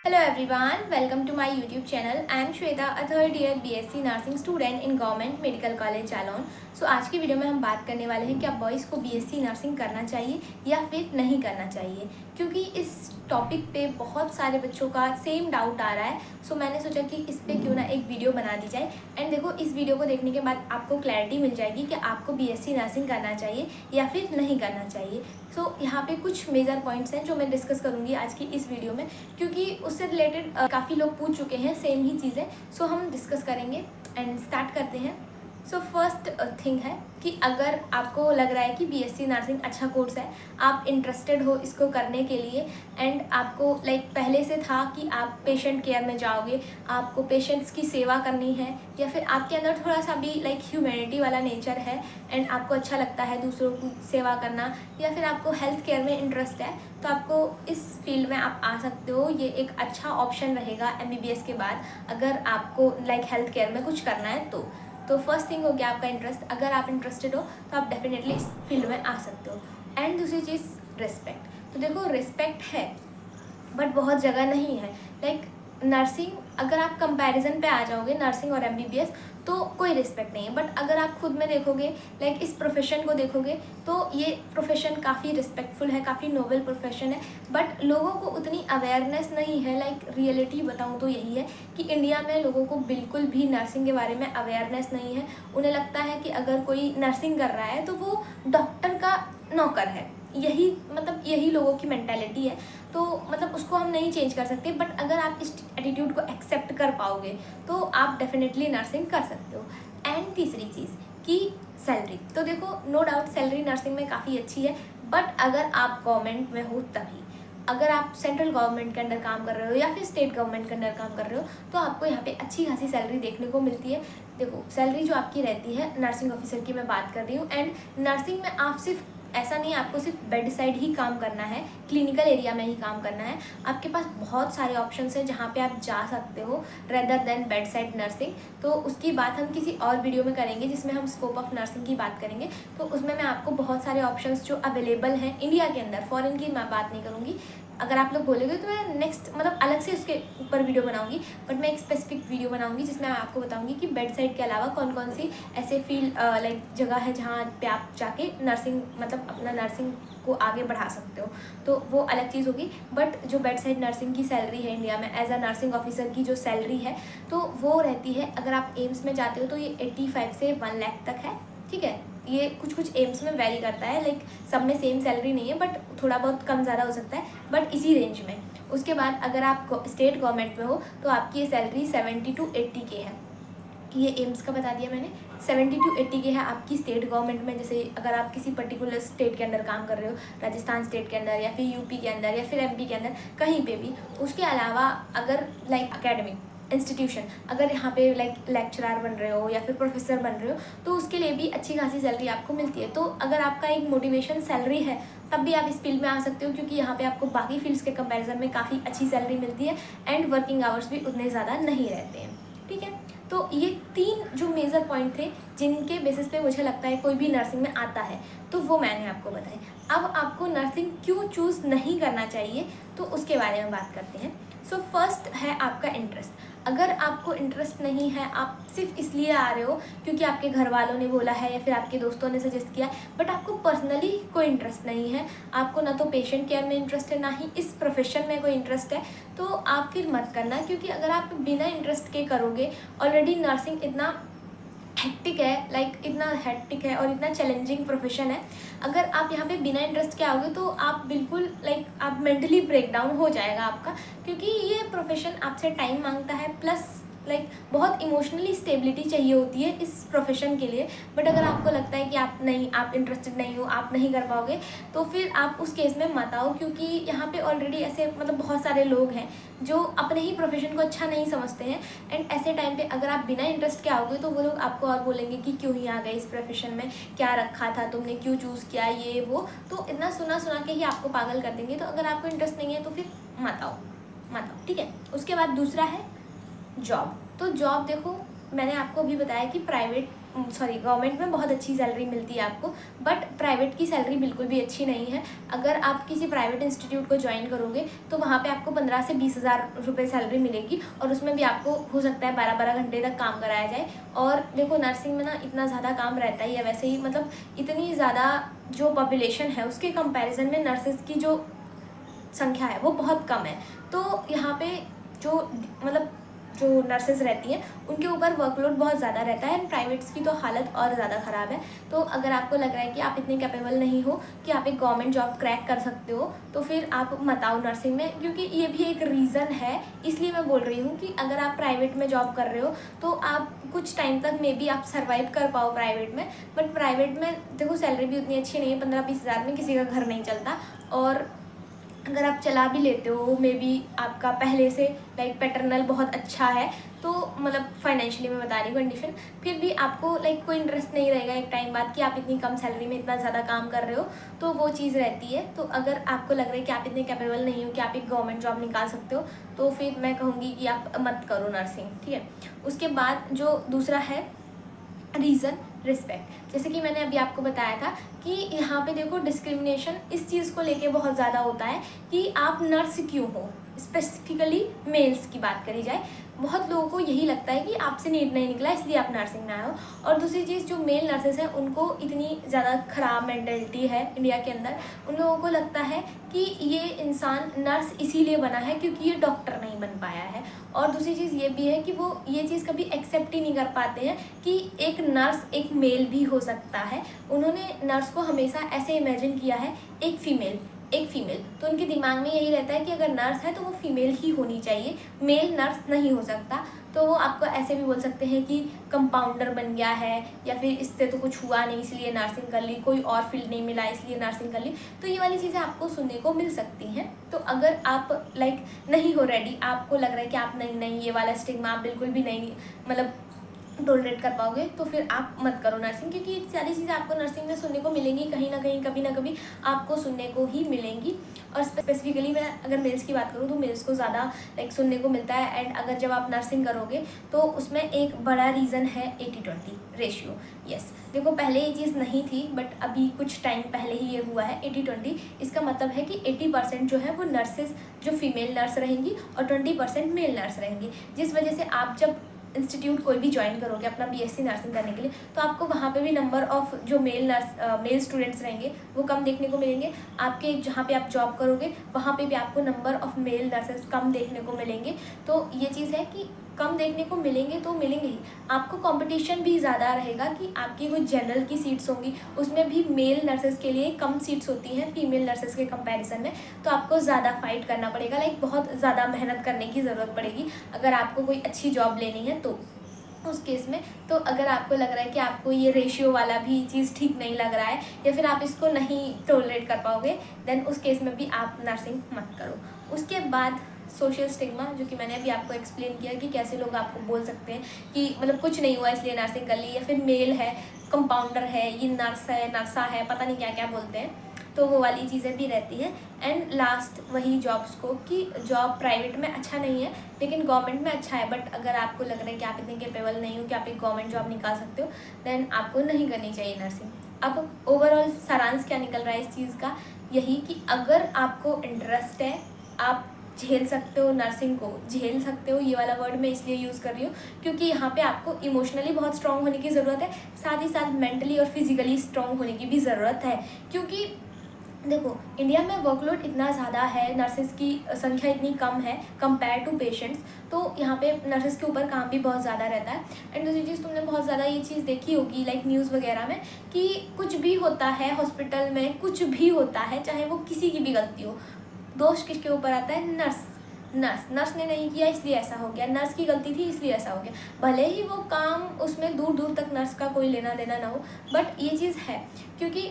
Hello everyone, welcome to my YouTube channel. I am Shweta, a third year BSc Nursing student in Government Medical College Jalaun. सो आज की video में हम बात करने वाले हैं कि आप बॉयज़ को BSc नर्सिंग करना चाहिए या फिर नहीं करना चाहिए, क्योंकि इस टॉपिक पे बहुत सारे बच्चों का सेम डाउट आ रहा है। सो मैंने सोचा कि इस पे क्यों ना एक वीडियो बना दी जाए। एंड देखो, इस वीडियो को देखने के बाद आपको क्लैरिटी मिल जाएगी कि आपको BSc नर्सिंग करना चाहिए या फिर नहीं करना चाहिए। सो यहाँ पे कुछ मेजर पॉइंट्स हैं जो मैं डिस्कस करूँगी आज की इस वीडियो में, क्योंकि उससे रिलेटेड काफ़ी लोग पूछ चुके हैं सेम ही चीज़ें। सो हम डिस्कस करेंगे एंड स्टार्ट करते हैं। सो फर्स्ट थिंग है कि अगर आपको लग रहा है कि BSc नर्सिंग अच्छा कोर्स है, आप इंटरेस्टेड हो इसको करने के लिए, एंड आपको पहले से था कि आप पेशेंट केयर में जाओगे, आपको पेशेंट्स की सेवा करनी है, या फिर आपके अंदर थोड़ा सा भी ह्यूमैनिटी वाला नेचर है एंड आपको अच्छा लगता है दूसरों की सेवा करना, या फिर आपको हेल्थ केयर में इंटरेस्ट है, तो आपको इस फील्ड में आप आ सकते हो। ये एक अच्छा ऑप्शन रहेगा MBBS के बाद, अगर आपको हेल्थ केयर में कुछ करना है तो फर्स्ट थिंग हो गया आपका इंटरेस्ट। अगर आप इंटरेस्टेड हो तो आप डेफिनेटली इस फील्ड में आ सकते हो। एंड दूसरी चीज़, रिस्पेक्ट। तो देखो, रिस्पेक्ट है बट बहुत जगह नहीं है। नर्सिंग, अगर आप कंपैरिजन पे आ जाओगे नर्सिंग और MBBS, तो कोई रिस्पेक्ट नहीं है। बट अगर आप खुद में देखोगे, इस प्रोफेशन को देखोगे, तो ये प्रोफेशन काफ़ी रिस्पेक्टफुल है, काफ़ी नोबल प्रोफेशन है। बट लोगों को उतनी अवेयरनेस नहीं है। रियलिटी बताऊँ तो यही है कि इंडिया में लोगों को बिल्कुल भी नर्सिंग के बारे में अवेयरनेस नहीं है। उन्हें लगता है कि अगर कोई नर्सिंग कर रहा है तो वो डॉक्टर का नौकर है। यही लोगों की मेंटालिटी है। तो उसको हम नहीं चेंज कर सकते। बट अगर आप इस एटीट्यूड को एक्सेप्ट कर पाओगे तो आप डेफिनेटली नर्सिंग कर सकते हो। एंड तीसरी चीज़ कि सैलरी। तो देखो, नो डाउट सैलरी नर्सिंग में काफ़ी अच्छी है, बट अगर आप गवर्नमेंट में हो तभी। अगर आप सेंट्रल गवर्नमेंट के अंडर काम कर रहे हो या फिर स्टेट गवर्नमेंट के अंडर काम कर रहे हो, तो आपको यहाँ पे अच्छी खासी सैलरी देखने को मिलती है। देखो, सैलरी जो आपकी रहती है, नर्सिंग ऑफिसर की मैं बात कर रही हूँ। एंड नर्सिंग में आप सिर्फ ऐसा नहीं, आपको सिर्फ बेड साइड ही काम करना है, क्लिनिकल एरिया में ही काम करना है। आपके पास बहुत सारे ऑप्शंस हैं जहाँ पे आप जा सकते हो rather than bed side nursing. तो उसकी बात हम किसी और वीडियो में करेंगे जिसमें हम स्कोप ऑफ नर्सिंग की बात करेंगे। तो उसमें मैं आपको बहुत सारे ऑप्शंस जो अवेलेबल हैं इंडिया के अंदर, फॉरेन की मैं बात नहीं करूँगी। अगर आप लोग बोलोगे तो मैं नेक्स्ट अलग से उसके ऊपर वीडियो बनाऊंगी, बट मैं एक स्पेसिफिक वीडियो बनाऊंगी जिसमें मैं आपको बताऊंगी कि बेड साइड के अलावा कौन कौन सी ऐसे फील्ड जगह है जहाँ पे आप जाके नर्सिंग अपना नर्सिंग को आगे बढ़ा सकते हो। तो वो अलग चीज़ होगी। बट जो बेड साइड नर्सिंग की सैलरी है इंडिया में एज अ नर्सिंग ऑफिसर की जो सैलरी है, तो वो रहती है, अगर आप एम्स में जाते हो तो ये 85 से 1 लाख तक है। ठीक है, ये कुछ एम्स में वेरी करता है, सब में सेम सैलरी नहीं है, बट थोड़ा बहुत कम ज़्यादा हो सकता है, बट इसी रेंज में। उसके बाद अगर आप स्टेट गवर्नमेंट में हो तो आपकी ये सैलरी 70 to 80 के है। ये एम्स का बता दिया मैंने। 70 to 80 के है आपकी स्टेट गवर्नमेंट में। जैसे अगर आप किसी पर्टिकुलर स्टेट के अंदर काम कर रहे हो, राजस्थान स्टेट के अंदर या फिर UP के अंदर या फिर MP के अंदर, कहीं पे भी। उसके अलावा अगर एकेडमिक इंस्टीट्यूशन, अगर यहाँ पे लेक्चरर बन रहे हो या फिर प्रोफेसर बन रहे हो, तो उसके लिए भी अच्छी खासी सैलरी आपको मिलती है। तो अगर आपका एक मोटिवेशन सैलरी है तब भी आप इस फील्ड में आ सकते हो, क्योंकि यहाँ पे आपको बाकी फील्ड्स के कंपैरिजन में काफ़ी अच्छी सैलरी मिलती है एंड वर्किंग आवर्स भी उतने ज़्यादा नहीं रहते हैं। ठीक है, तो ये 3 जो मेजर पॉइंट थे जिनके बेसिस पे मुझे लगता है कोई भी नर्सिंग में आता है, तो वो मैंने आपको बताए। अब आपको नर्सिंग क्यों चूज़ नहीं करना चाहिए, तो उसके बारे में बात करते हैं। सो फर्स्ट है आपका इंटरेस्ट। अगर आपको इंटरेस्ट नहीं है, आप सिर्फ इसलिए आ रहे हो क्योंकि आपके घर वालों ने बोला है या फिर आपके दोस्तों ने सजेस्ट किया, बट आपको पर्सनली कोई इंटरेस्ट नहीं है, आपको ना तो पेशेंट केयर में इंटरेस्ट है, ना ही इस प्रोफेशन में कोई इंटरेस्ट है, तो आप फिर मत करना। क्योंकि अगर आप बिना इंटरेस्ट के करोगे, ऑलरेडी नर्सिंग इतना हेक्टिक है, इतना हेक्टिक है और इतना चैलेंजिंग प्रोफेशन है। अगर आप यहाँ पे बिना इंटरेस्ट के आओगे तो आप बिल्कुल आप मेंटली ब्रेक डाउन हो जाएगा आपका, क्योंकि ये प्रोफेशन आपसे टाइम मांगता है, प्लस बहुत इमोशनली स्टेबिलिटी चाहिए होती है इस प्रोफेशन के लिए। बट अगर आपको लगता है कि आप इंटरेस्टेड नहीं हो, आप नहीं कर पाओगे, तो फिर आप उस केस में मत आओ। क्योंकि यहाँ पे ऑलरेडी ऐसे बहुत सारे लोग हैं जो अपने ही प्रोफेशन को अच्छा नहीं समझते हैं, एंड ऐसे टाइम पे अगर आप बिना इंटरेस्ट के आओगे तो वो लोग आपको और बोलेंगे कि क्यों ही आ गए इस प्रोफेशन में, क्या रखा था तुमने, क्यों चूज़ किया, ये वो। तो इतना सुना के ही आपको पागल कर देंगे। तो अगर आपको इंटरेस्ट नहीं है तो फिर मत आओ। ठीक है। उसके बाद दूसरा है जॉब। तो जॉब देखो, मैंने आपको अभी बताया कि प्राइवेट गवर्नमेंट में बहुत अच्छी सैलरी मिलती है आपको, बट प्राइवेट की सैलरी बिल्कुल भी अच्छी नहीं है। अगर आप किसी प्राइवेट इंस्टीट्यूट को ज्वाइन करोगे तो वहाँ पे आपको 15 से 20,000 रुपये सैलरी मिलेगी, और उसमें भी आपको हो सकता है 12-12 घंटे तक काम कराया जाए। और देखो नर्सिंग में ना इतना ज़्यादा काम रहता ही है, वैसे ही मतलब इतनी ज़्यादा जो पॉपुलेशन है उसके कंपैरिजन में नर्सेज़ की जो संख्या है वो बहुत कम है। तो यहाँ पे जो नर्सेज रहती हैं उनके ऊपर वर्कलोड बहुत ज़्यादा रहता है, एंड प्राइवेट्स की तो हालत और ज़्यादा ख़राब है। तो अगर आपको लग रहा है कि आप इतने कैपेबल नहीं हो कि आप एक गवर्नमेंट जॉब क्रैक कर सकते हो, तो फिर आप मत आओ नर्सिंग में, क्योंकि ये भी एक रीज़न है। इसलिए मैं बोल रही हूँ कि अगर आप प्राइवेट में जॉब कर रहे हो तो आप कुछ टाइम तक मे बी आप सर्वाइव कर पाओ प्राइवेट में, बट प्राइवेट में देखो सैलरी भी उतनी अच्छी नहीं है। 15-20 हज़ार में किसी का घर नहीं चलता, और अगर आप चला भी लेते हो मे बी आपका पहले से लाइक पैटर्नल बहुत अच्छा है, तो मतलब फाइनेंशियली मैं बता रही हूँ कंडीशन, फिर भी आपको लाइक कोई इंटरेस्ट नहीं रहेगा एक टाइम बाद कि आप इतनी कम सैलरी में इतना ज़्यादा काम कर रहे हो, तो वो चीज़ रहती है। तो अगर आपको लग रहा है कि आप इतने कैपेबल नहीं हो कि आप एक गवर्नमेंट जॉब निकाल सकते हो, तो फिर मैं कहूँगी कि आप मत करो नर्सिंग, ठीक है। उसके बाद जो दूसरा है रीज़न, रिस्पेक्ट। जैसे कि मैंने अभी आपको बताया था कि यहाँ पे देखो डिस्क्रिमिनेशन इस चीज़ को लेके बहुत ज़्यादा होता है कि आप नर्स क्यों हो, स्पेसिफिकली मेल्स की बात करी जाए। बहुत लोगों को यही लगता है कि आपसे नीट नहीं निकला इसलिए आप नर्सिंग में आए हो। और दूसरी चीज़, जो मेल नर्सेज हैं उनको इतनी ज़्यादा ख़राब मेंटलिटी है इंडिया के अंदर, उन लोगों को लगता है कि ये इंसान नर्स इसीलिए बना है क्योंकि ये डॉक्टर नहीं बन पाया है। और दूसरी चीज़ ये भी है कि वो ये चीज़ कभी एक्सेप्ट ही नहीं कर पाते हैं कि एक नर्स एक मेल भी हो सकता है। उन्होंने नर्स को हमेशा ऐसे इमेजिन किया है एक फीमेल, तो उनके दिमाग में यही रहता है कि अगर नर्स है तो वो फीमेल ही होनी चाहिए, मेल नर्स नहीं हो सकता। तो वो आपको ऐसे भी बोल सकते हैं कि कंपाउंडर बन गया है, या फिर इससे तो कुछ हुआ नहीं इसलिए नर्सिंग कर ली, कोई और फील्ड नहीं मिला इसलिए नर्सिंग कर ली। तो ये वाली चीज़ें आपको सुनने को मिल सकती हैं। तो अगर आप लाइक नहीं हो रेडी, आपको लग रहा है कि आप नहीं ये वाला स्टिग्मा आप बिल्कुल भी नहीं मतलब टॉलरेट कर पाओगे, तो फिर आप मत करो नर्सिंग, क्योंकि ये सारी चीज़ें आपको नर्सिंग में सुनने को मिलेंगी, कहीं ना कहीं कभी ना कभी आपको सुनने को ही मिलेंगी। और स्पेसिफिकली मैं अगर मेल्स की बात करूँ तो मेल्स को ज़्यादा लाइक सुनने को मिलता है। एंड अगर जब आप नर्सिंग करोगे तो उसमें एक बड़ा रीज़न है 80-20 रेशियो। यस, देखो पहले ये चीज़ नहीं थी, बट अभी कुछ टाइम पहले ही ये हुआ है 80-20। इसका मतलब है कि 80% जो है वो नर्सेज जो फीमेल नर्स रहेंगी और 20% मेल नर्स रहेंगी, जिस वजह से आप जब इंस्टीट्यूट कोई भी ज्वाइन करोगे अपना बीएससी नर्सिंग करने के लिए, तो आपको वहाँ पे भी नंबर ऑफ़ जो मेल स्टूडेंट्स रहेंगे वो कम देखने को मिलेंगे। आपके जहाँ पे आप जॉब करोगे वहाँ पे भी आपको नंबर ऑफ़ मेल नर्सेस कम देखने को मिलेंगे। तो ये चीज़ है कि कम देखने को मिलेंगे तो मिलेंगे ही, आपको कंपटीशन भी ज़्यादा रहेगा कि आपकी कुछ जनरल की सीट्स होंगी, उसमें भी मेल नर्सेस के लिए कम सीट्स होती हैं फीमेल नर्सेस के कंपैरिजन में। तो आपको ज़्यादा फाइट करना पड़ेगा, लाइक बहुत ज़्यादा मेहनत करने की ज़रूरत पड़ेगी अगर आपको कोई अच्छी जॉब लेनी है तो उस केस में। तो अगर आपको लग रहा है कि आपको ये रेशियो वाला भी चीज़ ठीक नहीं लग रहा है, या फिर आप इसको नहीं टॉलरेट कर पाओगे, देन उस केस में भी आप नर्सिंग मत करो। उसके बाद सोशल स्टिग्मा, जो कि मैंने अभी आपको एक्सप्लेन किया कि कैसे लोग आपको बोल सकते हैं कि मतलब कुछ नहीं हुआ इसलिए नर्सिंग कर ली, या फिर मेल है, कंपाउंडर है, ये नर्स है, नर्सा है, पता नहीं क्या क्या बोलते हैं। तो वो वाली चीज़ें भी रहती है। एंड लास्ट वही जॉब्स को कि जॉब प्राइवेट में अच्छा नहीं है लेकिन गवर्नमेंट में अच्छा है, बट अगर आपको लग रहा है कि आप इतने केपेबल नहीं हो कि आप एक गवर्नमेंट जॉब निकाल सकते हो, देन आपको नहीं करनी चाहिए नर्सिंग। अब ओवरऑल सारांश क्या निकल रहा है इस चीज़ का, यही कि अगर आपको इंटरेस्ट है, आप झेल सकते हो, नर्सिंग को झेल सकते हो। ये वाला वर्ड मैं इसलिए यूज़ कर रही हूँ क्योंकि यहाँ पे आपको इमोशनली बहुत स्ट्रांग होने की ज़रूरत है, साथ ही साथ मेंटली और फिजिकली स्ट्रांग होने की भी ज़रूरत है। क्योंकि देखो इंडिया में वर्कलोड इतना ज़्यादा है, नर्सेज की संख्या इतनी कम है कंपेयर टू पेशेंट्स, तो यहाँ पे नर्सेज के ऊपर काम भी बहुत ज़्यादा रहता है। एंड दूसरी चीज़, तुमने बहुत ज़्यादा ये चीज़ देखी होगी लाइक न्यूज़ वगैरह में कि कुछ भी होता है हॉस्पिटल में, कुछ भी होता है चाहे वो किसी की भी गलती हो, दोष किसके ऊपर आता है? नर्स ने नहीं किया इसलिए ऐसा हो गया, नर्स की गलती थी इसलिए ऐसा हो गया। भले ही वो काम उसमें दूर दूर तक नर्स का कोई लेना देना ना हो, बट ये चीज़ है क्योंकि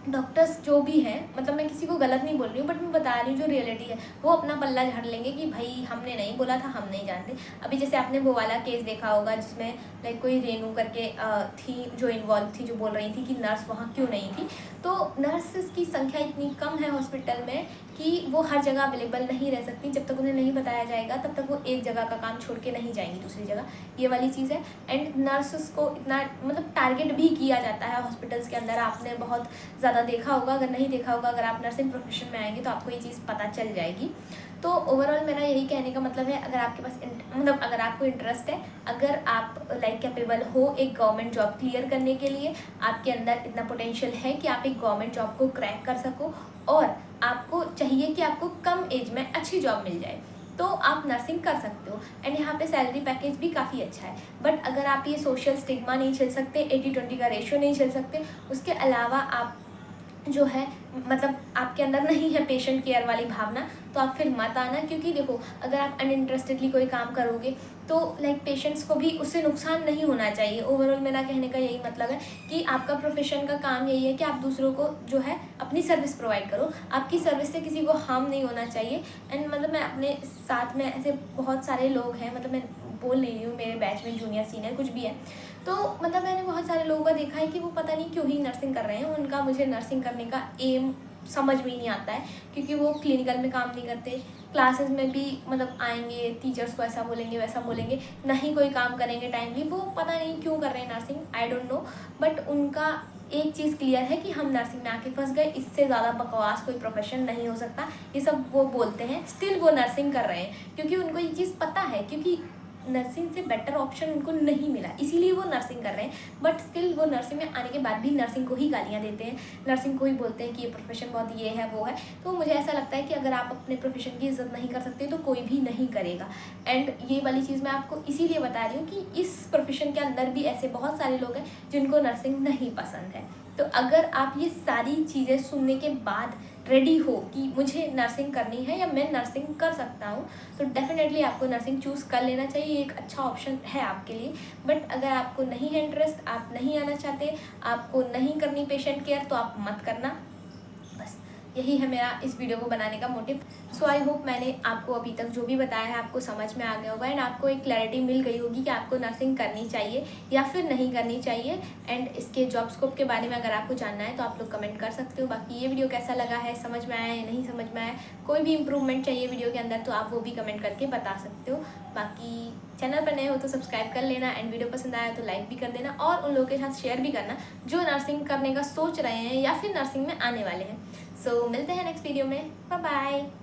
डॉक्टर्स जो भी हैं, मतलब मैं किसी को गलत नहीं बोल रही हूँ, बट मैं बता रही हूँ जो रियलिटी है, वो अपना पल्ला झाड़ लेंगे कि भाई हमने नहीं बोला था, हम नहीं जानते। अभी जैसे आपने वो वाला केस देखा होगा जिसमें लाइक कोई रेनू करके थी जो इन्वॉल्व थी, जो बोल रही थी कि नर्स वहाँ क्यों नहीं थी। तो नर्सेस की संख्या इतनी कम है हॉस्पिटल में कि वो हर जगह अवेलेबल नहीं रह सकती। जब तक उन्हें नहीं बताया जाएगा तब तक वो एक जगह का काम छोड़ के नहीं जाएंगी दूसरी जगह, ये वाली चीज़ है। एंड नर्सेस को इतना मतलब टारगेट भी किया जाता है हॉस्पिटल्स के अंदर, आपने बहुत ज़्यादा देखा होगा, अगर नहीं देखा होगा, अगर आप नर्सिंग प्रोफेशन में आएंगे तो आपको ये चीज़ पता चल जाएगी। तो ओवरऑल मेरा यही कहने का मतलब है, अगर आपके पास मतलब अगर आपको इंटरेस्ट है, अगर आप कैपेबल हो एक गवर्नमेंट जॉब क्लियर करने के लिए, आपके अंदर इतना पोटेंशियल है कि आप एक गवर्नमेंट जॉब को क्रैक कर सको, और आपको चाहिए कि आपको कम एज में अच्छी जॉब मिल जाए, तो आप नर्सिंग कर सकते हो। एंड यहाँ पे सैलरी पैकेज भी काफ़ी अच्छा है। बट अगर आप ये सोशल स्टिग्मा नहीं झेल सकते, 80-20 का रेशियो नहीं झेल सकते, उसके अलावा आप जो है मतलब आपके अंदर नहीं है पेशेंट केयर वाली भावना, तो आप फिर मत आना। क्योंकि देखो, अगर आप अनइंटरेस्टेडली कोई काम करोगे तो पेशेंट्स को भी उससे नुकसान नहीं होना चाहिए। ओवरऑल मेरा कहने का यही मतलब है कि आपका प्रोफेशन का काम यही है कि आप दूसरों को जो है अपनी सर्विस प्रोवाइड करो, आपकी सर्विस से किसी को हार्म नहीं होना चाहिए। एंड मतलब मैं अपने साथ में ऐसे बहुत सारे लोग हैं, मतलब मैं बोल नहीं रही हूँ मेरे बैच में जूनियर सीनियर कुछ भी है, तो मतलब मैंने बहुत सारे लोगों का देखा है कि वो पता नहीं क्यों ही नर्सिंग कर रहे हैं, उनका मुझे नर्सिंग करने का एम समझ में ही नहीं आता है। क्योंकि वो क्लिनिकल में काम नहीं करते, क्लासेस में भी मतलब आएंगे, टीचर्स को ऐसा बोलेंगे वैसा बोलेंगे, नहीं कोई काम करेंगे टाइमली, वो पता नहीं क्यों कर रहे हैं nursing, I don't know. But उनका एक चीज़ क्लियर है कि हम नर्सिंग में आके फंस गए, इससे ज़्यादा बकवास कोई प्रोफेशन नहीं हो सकता, ये सब वो बोलते हैं, स्टिल वो नर्सिंग कर रहे हैं क्योंकि उनको ये चीज़ पता है, क्योंकि नर्सिंग से बेटर ऑप्शन उनको नहीं मिला, इसीलिए वो नर्सिंग कर रहे हैं। बट स्टिल वो नर्सिंग में आने के बाद भी नर्सिंग को ही गालियाँ देते हैं, नर्सिंग को ही बोलते हैं कि ये प्रोफेशन बहुत ये है वो है। तो मुझे ऐसा लगता है कि अगर आप अपने प्रोफेशन की इज्जत नहीं कर सकते तो कोई भी नहीं करेगा। एंड ये वाली चीज़ मैं आपको इसीलिए बता रही हूँ कि इस प्रोफेशन के अंदर भी ऐसे बहुत सारे लोग हैं जिनको नर्सिंग नहीं पसंद है। तो अगर आप ये सारी चीज़ें सुनने के बाद रेडी हो कि मुझे नर्सिंग करनी है या मैं नर्सिंग कर सकता हूँ, तो डेफिनेटली आपको नर्सिंग चूज़ कर लेना चाहिए, एक अच्छा ऑप्शन है आपके लिए। बट अगर आपको नहीं है इंटरेस्ट, आप नहीं आना चाहते, आपको नहीं करनी पेशेंट केयर, तो आप मत करना। बस यही है मेरा इस वीडियो को बनाने का मोटिव। सो आई होप मैंने आपको अभी तक जो भी बताया है आपको समझ में आ गया होगा, एंड आपको एक क्लैरिटी मिल गई होगी कि आपको नर्सिंग करनी चाहिए या फिर नहीं करनी चाहिए। एंड इसके जॉब स्कोप के बारे में अगर आपको जानना है तो आप लोग कमेंट कर सकते हो। बाकी ये वीडियो कैसा लगा है, समझ में आया या नहीं समझ में आया, कोई भी इम्प्रूवमेंट चाहिए वीडियो के अंदर तो आप वो भी कमेंट करके बता सकते हो। बाकी चैनल पर नए हो तो सब्सक्राइब कर लेना, एंड वीडियो पसंद आया तो लाइक भी कर देना, और उन लोगों के साथ शेयर भी करना जो नर्सिंग करने का सोच रहे हैं या फिर नर्सिंग में आने वाले हैं। सो मिलते हैं नेक्स्ट वीडियो में, बाय बाय।